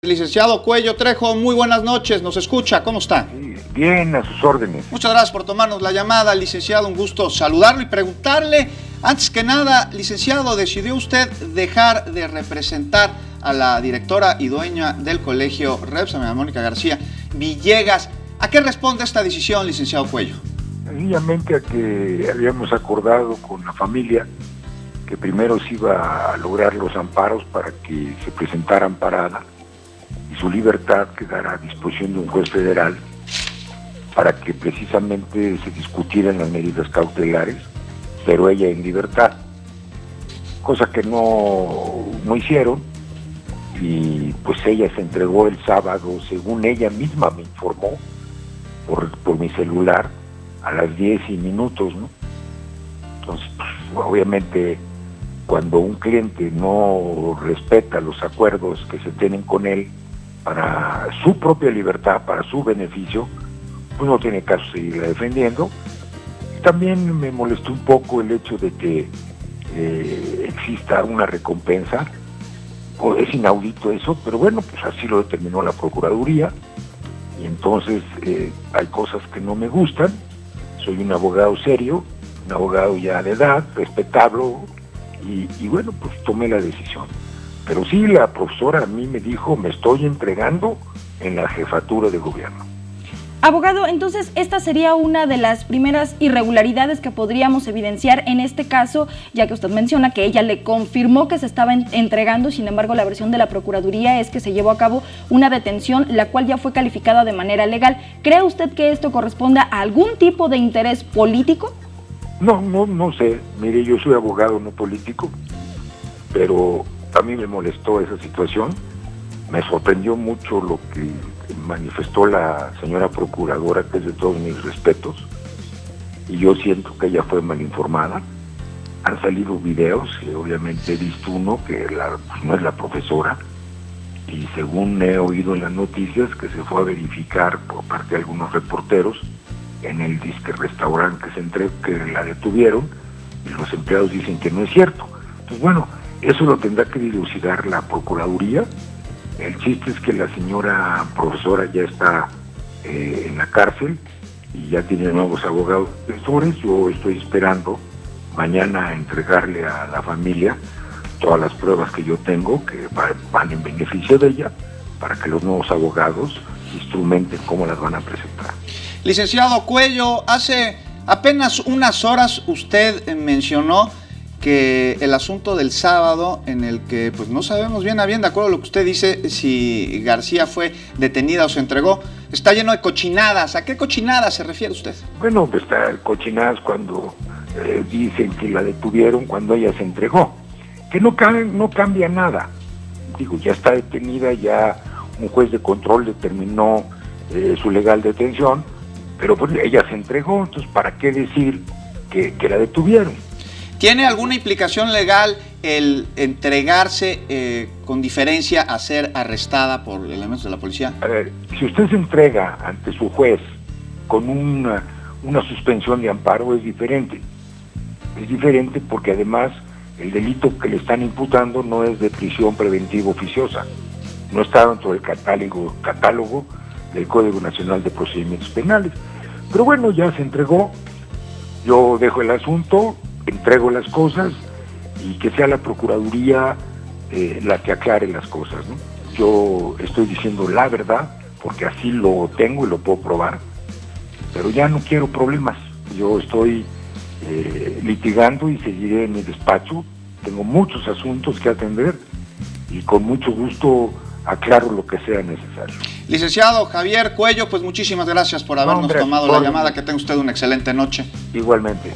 Licenciado Cuello Trejo, muy buenas noches, ¿nos escucha? ¿Cómo está? Sí, bien, a sus órdenes. Muchas gracias por tomarnos la llamada, licenciado, un gusto saludarlo y preguntarle, antes que nada, licenciado, ¿decidió usted dejar de representar a la directora y dueña del colegio REPS, a Mónica García Villegas? ¿A qué responde esta decisión, licenciado Cuello? Sencillamente a que habíamos acordado con la familia que primero se iba a lograr los amparos para que se presentara amparada y su libertad quedara a disposición de un juez federal para que precisamente se discutieran las medidas cautelares, pero ella en libertad, cosa que no hicieron, y pues ella se entregó el sábado, según ella misma me informó, por mi celular, a las 10 y minutos, ¿no? Entonces, pues, obviamente, cuando un cliente no respeta los acuerdos que se tienen con él para su propia libertad, para su beneficio, pues no tiene caso seguirla defendiendo. También me molestó un poco el hecho de que exista una recompensa. Es inaudito eso, pero bueno, pues así lo determinó la Procuraduría, y entonces hay cosas que no me gustan. Soy un abogado serio, un abogado ya de edad, respetable, y bueno, pues tomé la decisión. Pero sí, la profesora a mí me dijo, me estoy entregando en la jefatura de gobierno. Abogado, entonces esta sería una de las primeras irregularidades que podríamos evidenciar en este caso, ya que usted menciona que ella le confirmó que se estaba entregando, sin embargo la versión de la Procuraduría es que se llevó a cabo una detención, la cual ya fue calificada de manera legal. ¿Cree usted que esto corresponda a algún tipo de interés político? No sé. Mire, yo soy abogado, no político, pero a mí me molestó esa situación. Me sorprendió mucho lo que manifestó la señora procuradora, que es de todos mis respetos, y yo siento que ella fue mal informada. Han salido videos, y obviamente he visto uno que pues no es la profesora, y según he oído en las noticias, que se fue a verificar por parte de algunos reporteros en el disque restaurante que la detuvieron, y los empleados dicen que no es cierto. Entonces, bueno, eso lo tendrá que dilucidar la Procuraduría. El chiste es que la señora profesora ya está en la cárcel y ya tiene nuevos abogados defensores. Yo estoy esperando mañana entregarle a la familia todas las pruebas que yo tengo, que van en beneficio de ella, para que los nuevos abogados instrumenten cómo las van a presentar. Licenciado Cuello, hace apenas unas horas usted mencionó que el asunto del sábado, en el que pues no sabemos bien a bien, de acuerdo a lo que usted dice, si García fue detenida o se entregó, está lleno de cochinadas. ¿A qué cochinadas se refiere usted? Bueno, pues está cochinadas cuando dicen que la detuvieron cuando ella se entregó, que no cambia nada. Digo, ya está detenida, ya un juez de control determinó su legal detención, pero pues ella se entregó, entonces ¿para qué decir que la detuvieron? ¿Tiene alguna implicación legal el entregarse con diferencia a ser arrestada por elementos de la policía? A ver, si usted se entrega ante su juez con una suspensión de amparo, es diferente. Es diferente porque además el delito que le están imputando no es de prisión preventiva oficiosa. No está dentro del catálogo del Código Nacional de Procedimientos Penales. Pero bueno, ya se entregó. Yo dejo el asunto, entrego las cosas, y que sea la Procuraduría la que aclare las cosas, ¿no? Yo estoy diciendo la verdad, porque así lo tengo y lo puedo probar, pero ya no quiero problemas. Yo estoy litigando y seguiré en mi despacho. Tengo muchos asuntos que atender y con mucho gusto aclaro lo que sea necesario. Licenciado Javier Cuello, pues muchísimas gracias por habernos tomado la llamada. Que tenga usted una excelente noche. Igualmente.